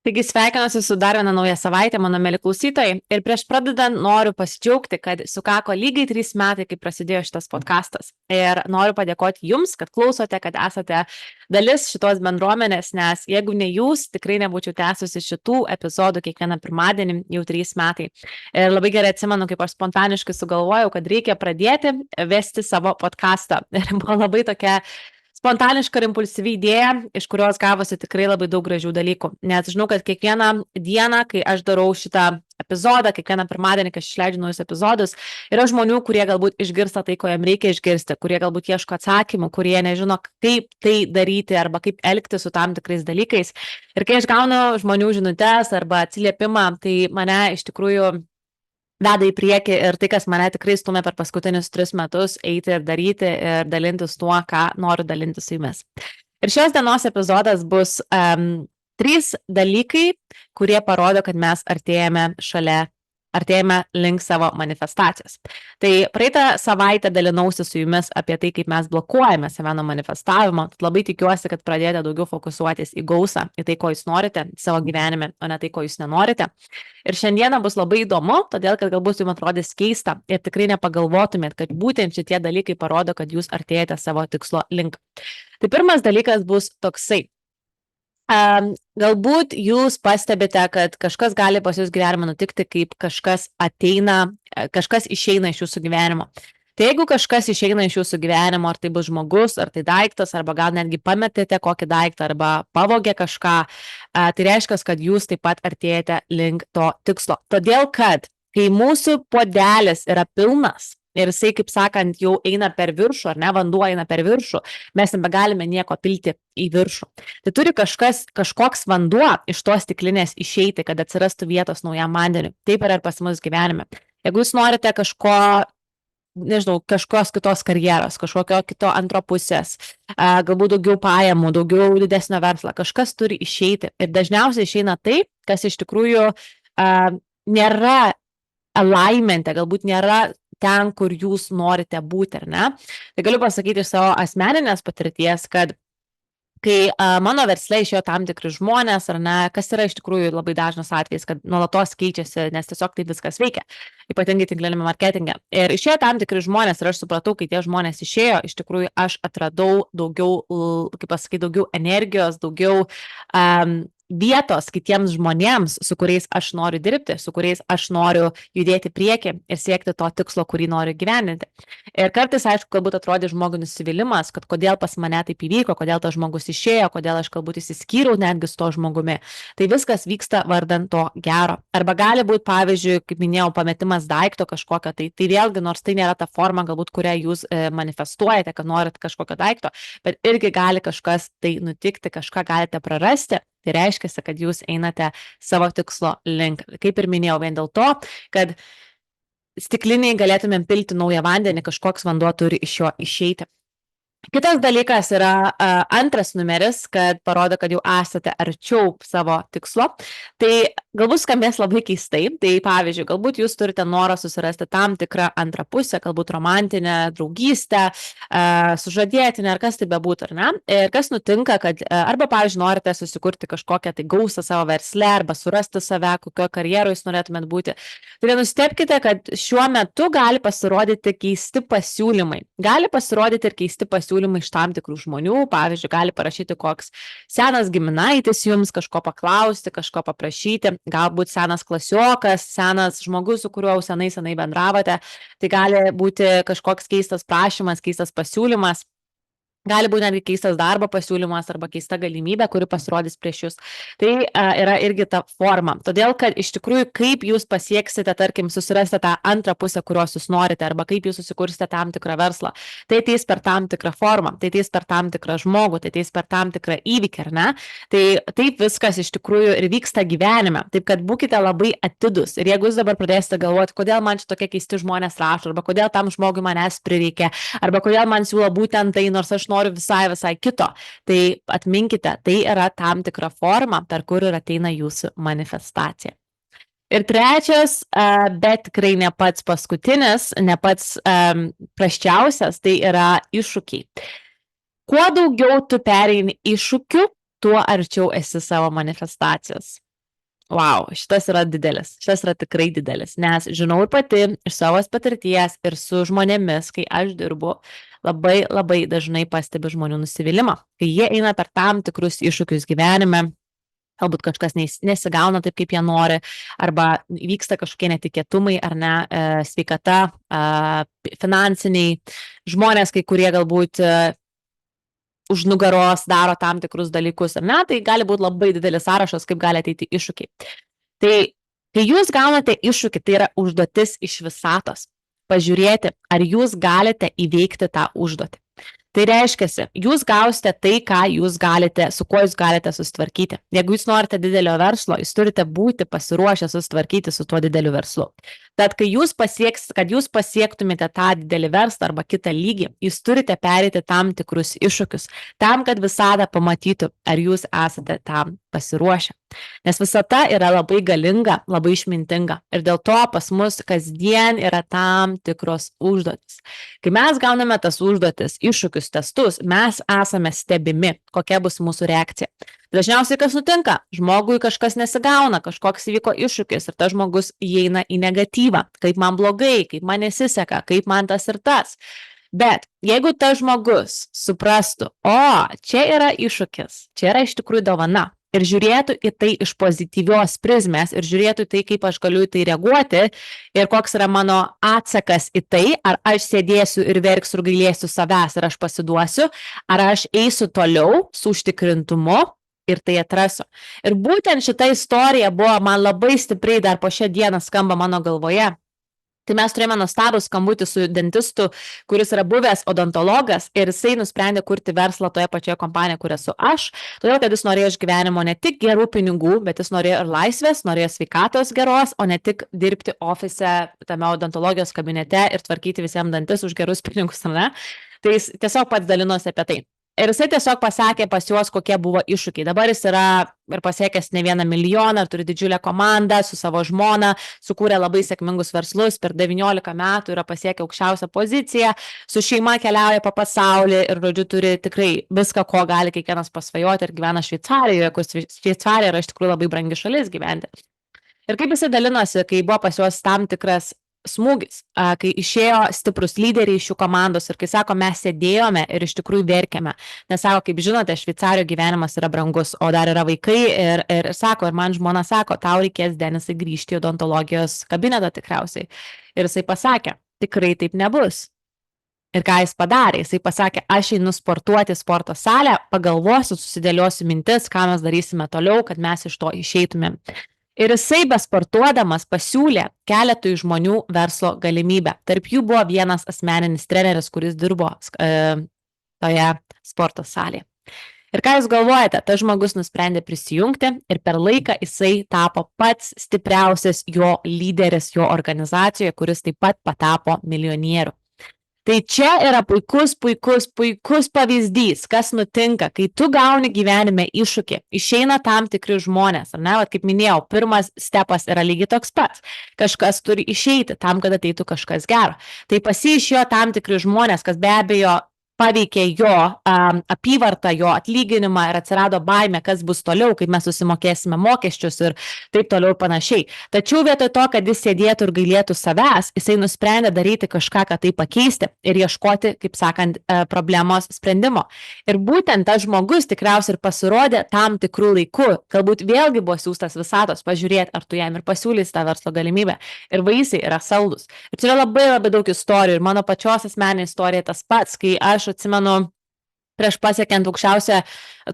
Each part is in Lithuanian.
Taigi sveikinuosi su dar viena nauja savaitė, mano mėly klausytojai. Ir prieš pradedant noriu pasidžiaugti, kad sukako lygiai 3 metai, kai prasidėjo šitas podcastas. Ir noriu padėkoti jums, kad klausote, kad esate dalis šitos bendruomenės, nes jeigu ne jūs, tikrai nebūčiau tęsusi šitų epizodų kiekvieną pirmadienį jau 3 metai. Ir labai gerai atsimenu, kaip aš spontaniškai sugalvojau, kad reikia pradėti vesti savo podcastą. Ir buvo labai tokia spontaniška ir impulsyvi idėja, iš kurios gavosi tikrai labai daug gražių dalykų. Nes žinau, kad kiekvieną dieną, kai aš darau šitą epizodą, kiekvieną pirmadienį, kai aš išleidžiu naujus epizodus, yra žmonių, kurie galbūt išgirsta tai, ko jam reikia išgirsti, kurie galbūt ieško atsakymų, kurie nežino, kaip tai daryti arba kaip elgti su tam tikrais dalykais. Ir kai aš gaunu žmonių žinutes arba atsiliepimą, tai mane iš tikrųjų veda į priekį ir tai, kas mane tikrai stumia per paskutinius 3 metus eiti ir daryti ir dalintis tuo, ką noriu dalintis su jumis. Ir šios dienos epizodas bus 3 dalykai, kurie parodo, kad mes artėjame link savo manifestacijos. Tai praeitą savaitę dalinausi su jumis apie tai, kaip mes blokuojame save nuo manifestavimo. Labai tikiuosi, kad pradėjote daugiau fokusuotis į gausą, į tai, ko jūs norite savo gyvenime, o ne tai, ko jūs nenorite. Ir šiandieną bus labai įdomu, todėl, kad galbūt jums atrodys keista ir tikrai nepagalvotumėt, kad būtent šitie dalykai parodo, kad jūs artėjate savo tikslo link. Tai pirmas dalykas bus toksai. Galbūt jūs pastebite, kad kažkas gali pas jūs gyvenime nutikti, kaip kažkas išeina iš jūsų gyvenimo. Tai jeigu kažkas išeina iš jūsų gyvenimo, ar tai bus žmogus, ar tai daiktas, arba gal netgi pametėte kokį daiktą, arba pavogė kažką, tai reiškia, kad jūs taip pat artėjate link to tikslo. Todėl, kad kai mūsų puodelis yra pilnas, ir jisai, kaip sakant, jau eina per viršų, ar ne, vanduo eina per viršų, mes nebegalime nieko pilti į viršų. Tai turi kažkoks vanduo iš tos stiklinės išeiti, kad atsirastų vietos naujam vandeniui. Taip yra ir pas mus gyvenime. Jeigu jūs norite kažkokios kitos karjeros, kažkokio kito antro pusės, galbūt daugiau pajamų, daugiau didesnio verslo, kažkas turi išeiti. Ir dažniausiai išeina tai, kas iš tikrųjų nėra alignmente, galbūt nėra ten, kur jūs norite būti, ar ne? Tai galiu pasakyti iš savo asmeninės patirties, kad kai mano versle išėjo tam tikri žmonės, ar ne, kas yra iš tikrųjų labai dažnas atvejis, kad nuolatos keičiasi, nes tiesiog taip viskas veikia, ypatingai tinklinėme marketinge. Ir išėjo tam tikri žmonės ir aš supratau, kai tie žmonės išėjo, iš tikrųjų aš atradau daugiau, daugiau energijos, daugiau vietos kitiems žmonėms, su kuriais aš noriu dirbti, su kuriais aš noriu judėti prieki ir siekti to tikslo, kurį noriu gyveninti. Ir kartais, aišku, galbūt atrodė žmogui nusivylimas, kad kodėl pas mane taip įvyko, kodėl tas žmogus išėjo, kodėl aš galbūt įsiskyriau netgi su to žmogumi. Tai viskas vyksta vardan to gero. Arba gali būti, pavyzdžiui, kaip minėjau, pametimas daikto kažkokio, tai vėlgi, nors tai nėra ta forma, galbūt, kurią jūs manifestuojate, kad norit kažkokio daikto, bet irgi gali kažkas tai nutikti, kažką galite prarasti. Tai reiškia, kad jūs einate savo tikslo link. Kaip ir minėjau, vien dėl to, kad stikliniai galėtumėm pilti naują vandenį, kažkoks vanduo turi iš jo išeiti. Kitas dalykas yra antras numeris, kad parodo, kad jau esate arčiau savo tikslo. Tai galbūt skambės labai keistai. Tai pavyzdžiui, galbūt jūs turite norą susirasti tam tikrą antrą pusę, galbūt romantinę, draugystę, sužadėtinę, ar kas tai bebūtų, ar ne. Ir kas nutinka, kad arba, pavyzdžiui, norite susikurti kažkokią tai gausą savo versle, arba surasti save, kokio karjeroje jūs norėtumėt būti. Tai nenustebkite, kad šiuo metu gali pasirodyti keisti pasiūlymai. Gali pasirodyti ir keisti pasiūlymai iš tam tikrų žmonių, pavyzdžiui, gali parašyti koks senas giminaitis jums, kažko paklausti, kažko paprašyti, galbūt senas klasiokas, senas žmogus, su kuriuo senai bendravote, tai gali būti kažkoks keistas prašymas, keistas pasiūlymas. Gali būti netgi keistas darbo pasiūlymas arba keista galimybė, kuri pasirodys prieš jūs. Tai yra irgi ta forma. Todėl, kad iš tikrųjų, kaip jūs pasieksite, tarkim, susirasite tą antrą pusę, kurios jūs norite, arba kaip jūs susikursite tam tikrą verslą, tai ateis per tam tikrą formą, tai ateis per tam tikrą žmogų, tai ateis per tam tikrą įvykį, ar ne? Tai taip viskas iš tikrųjų ir vyksta gyvenime. Taip, kad būkite labai atidus. Ir jeigu jūs dabar pradėsite galvoti, kodėl man čia tokie keisti žmonės rašo, arba kodėl tam žmogui manęs prireikia, arba kodėl man siūlo būtent tai, nors aš noriu visai kito. Tai atminkite, tai yra tam tikra forma, per kur ir ateina jūsų manifestacija. Ir trečias, bet tikrai ne pats paskutinis, ne pats prasčiausias, tai yra iššūkiai. Kuo daugiau tu pereini iššūkių, tuo arčiau esi savo manifestacijos. šitas yra didelis, šitas yra tikrai didelis, nes žinau ir pati iš savo patirties ir su žmonėmis, kai aš dirbu, labai labai dažnai pastebiu žmonių nusivylimą, kai jie eina per tam tikrus iššūkius gyvenime, galbūt kažkas nesigauna taip, kaip jie nori, arba vyksta kažkokie netikėtumai, ar ne, sveikata, finansiniai, žmonės, kai kurie galbūt už nugaros daro tam tikrus dalykus, ar ne, tai gali būti labai didelis sąrašas, kaip gali ateiti iššūkiai. Tai, kai jūs gaunate iššūkį, tai yra užduotis iš visatos, pažiūrėti, ar jūs galite įveikti tą užduotį. Tai reiškia, jūs gausite tai, ką jūs galite, su kuo jūs galite susitvarkyti. Jeigu jūs norite didelio verslo, jūs turite būti pasiruošę susitvarkyti su tuo dideliu verslu. Tad, kai jūs pasiektumėte tą didelį verslą arba kitą lygį, jūs turite pereiti tam tikrus iššūkius, tam, kad visada pamatytų, ar jūs esate tam pasiruošę. Nes visata yra labai galinga, labai išmintinga ir dėl to pas mus kasdien yra tam tikros užduotis. Kai mes gauname tas užduotis, iššūkius, testus, mes esame stebimi, kokia bus mūsų reakcija. Dažniausiai kas nutinka? Žmogui kažkas nesigauna, kažkoks įvyko iššūkis ir tas žmogus įeina į negatyvą, kaip man blogai, kaip man nesiseka, kaip man tas ir tas. Bet jeigu tas žmogus suprastų, čia yra iššūkis, čia yra iš tikrųjų dovana, ir žiūrėtų į tai iš pozityvios prizmės ir žiūrėtų į tai, kaip aš galiu į tai reaguoti ir koks yra mano atsakas į tai, ar aš sėdėsiu ir verksiu ir gailėsiu savęs ir aš pasiduosiu, ar aš eisiu toliau su užtikrintumu ir tai atrasiu. Ir būtent šita istorija buvo man labai stipriai dar po šią dieną skamba mano galvoje. Tai mes turėjome nuostabų skambutį su dentistu, kuris yra buvęs odontologas ir jisai nusprendė kurti verslą toje pačioje kompanijoje, kur esu aš, todėl kad jis norėjo iš gyvenimo ne tik gerų pinigų, bet jis norėjo ir laisvės, norėjo sveikatos geros, o ne tik dirbti ofise tame odontologijos kabinete ir tvarkyti visiems dantis už gerus pinigus, ar ne? Tai jis tiesiog pats dalinosi apie tai. Ir jisai tiesiog pasakė pas juos, kokie buvo iššūkiai. Dabar jis yra ir pasiekęs ne 1 milijoną, turi didžiulę komandą su savo žmona, sukūrė labai sėkmingus verslus, per 19 metų yra pasiekę aukščiausią poziciją, su šeima keliauja po pasaulį ir, žodžiu, turi tikrai viską, ko gali kiekvienas pasvajoti ir gyvena Šveicarijoje, kur Šveicarija yra iš tikrųjų labai brangi šalis gyventi. Ir kaip jisai dalinosi, kai buvo pas juos tam tikras smūgis, kai išėjo stiprus lyderiai iš šių komandos ir kai sako, mes sėdėjome ir iš tikrųjų verkėme, nes sako, kaip žinote, Šveicarijoje gyvenimas yra brangus, o dar yra vaikai ir sako, ir man žmona sako, tau reikės, Denisai, grįžti į odontologijos kabinetą tikriausiai. Ir jisai pasakė, tikrai taip nebus. Ir ką jis padarė? Jisai pasakė, aš einu sportuoti sporto salę, pagalvosiu, susidėliosiu mintis, ką mes darysime toliau, kad mes iš to išeitumėm. Ir jisai besportuodamas pasiūlė keletui žmonių verslo galimybę. Tarp jų buvo vienas asmeninis treneris, kuris dirbo toje sporto salėje. Ir ką jūs galvojate, tas žmogus nusprendė prisijungti ir per laiką jisai tapo pats stipriausias jo lyderis jo organizacijoje, kuris taip pat patapo milijonieriu. Tai čia yra puikus pavyzdys, kas nutinka, kai tu gauni gyvenime iššūkį, išeina tam tikri žmonės, ar ne, kaip minėjau, pirmas stepas yra lygiai toks pats, kažkas turi išeiti tam, kad ateitų kažkas gero. Tai pasiišėjo tam tikri žmonės, kas be abejo paveikė jo apyvartą, jo atlyginimą ir atsirado baimė, kas bus toliau, kaip mes susimokėsime mokesčius ir taip toliau ir panašiai. Tačiau vietoj to, kad jis sėdėtų ir gailėtų savęs, jisai nusprendė daryti kažką, kad tai pakeisti ir ieškoti, kaip sakant, problemos sprendimo. Ir būtent tas žmogus tikriausiai ir pasirodė tam tikrų laikų, galbūt vėlgi buvo siūstas visatos, pažiūrėti, ar tu jam ir pasiūlys tą verslo galimybę. Ir vaisiai yra saldus. Ir čia yra labai daug istorijų ir mano pačios asmeninė istorija tas pats, kai aš atsimenu, prieš pasiekiant aukščiausią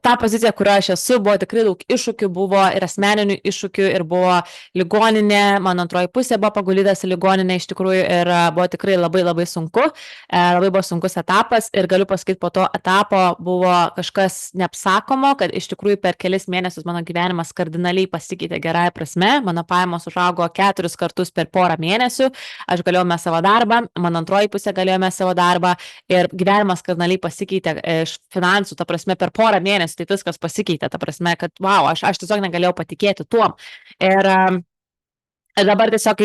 tą poziciją, kurioje aš esu, buvo tikrai daug iššūkių, buvo ir asmeninių iššūkių, ir buvo ligoninė, mano antroji pusė buvo pagulytas į ligoninę iš tikrųjų ir buvo tikrai labai sunku, labai buvo sunkus etapas ir galiu pasakyti, po to etapo buvo kažkas neapsakomo, kad iš tikrųjų per kelis mėnesius mano gyvenimas kardinaliai pasikeitė gerąja prasme, mano pajamos užaugo 4 kartus per porą mėnesių, aš galėjome savo darbą, mano antroji pusė galėjome savo darbą ir gyvenimas kardinaliai pasikeitė iš finansų, ta prasme per porą mėnesių, tai viskas pasikeitė, ta prasme, kad aš tiesiog negalėjau patikėti tuom. Ir Ir dabar tiesiog,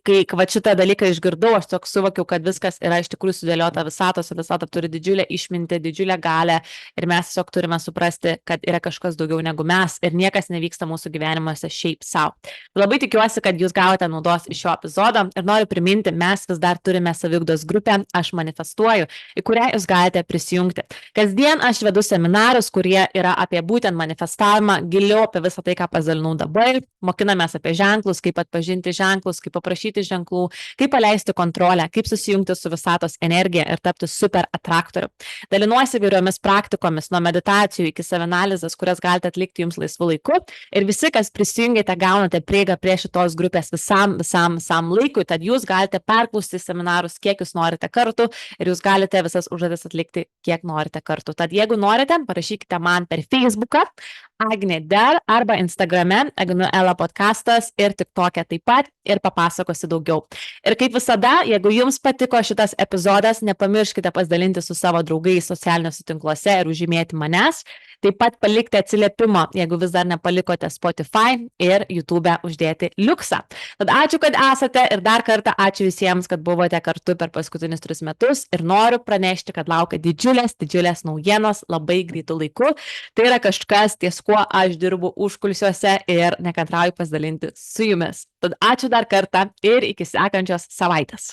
kai va šitą dalyką išgirdau, aš tiesiog suvokiau, kad viskas yra iš tikrųjų sudėliota visatos, ir visata turi didžiulę išmintį, didžiulę galę, ir mes tiesiog turime suprasti, kad yra kažkas daugiau negu mes, ir niekas nevyksta mūsų gyvenimuose šiaip savo. Labai tikiuosi, kad jūs gavote naudos iš šio epizodo, ir noriu priminti, mes vis dar turime saviugdos grupę Aš manifestuoju, į kurią jūs galite prisijungti. Kasdien aš vedu seminarus, kurie yra apie būtent manifestavimą, giliau apie visą tai, ką pasidalinau dabar, mokinamės apie ženklus, kaip atpažinti ženklus, kaip paprašyti ženklų, kaip paleisti kontrolę, kaip susijungti su visatos energija ir tapti super atraktoriu. Dalinuosi įvairiomis praktikomis, nuo meditacijų iki savianalizės, kurias galite atlikti jums laisvu laiku, ir visi, kas prisijungėte, gaunate prieigą prie šitos grupės visam laikui, tad jūs galite perklausti seminarus, kiek jūs norite kartų, ir jūs galite visas užduotis atlikti, kiek norite kartų. Tad jeigu norite, parašykite man per Facebooką, Agnė Der, arba Instagrame, Agnuela podcastas, ir TikTok'e taip pat, ir papasakosi daugiau. Ir kaip visada, jeigu jums patiko šitas epizodas, nepamirškite pasidalinti su savo draugais socialiniuose tinkluose ir užžymėti manęs. Taip pat palikti atsiliepimą, jeigu vis dar nepalikote Spotify, ir YouTube'e uždėti liuksą. Tad ačiū, kad esate, ir dar kartą ačiū visiems, kad buvote kartu per paskutinius 3 metus, ir noriu pranešti, kad laukia didžiulės naujienos labai greitų laikų. Tai yra kažkas, ties kuo aš dirbu užkulisiuose, ir nekantrauju pasidalinti su jumis. Tad ačiū dar kartą, ir iki sekančios savaitės.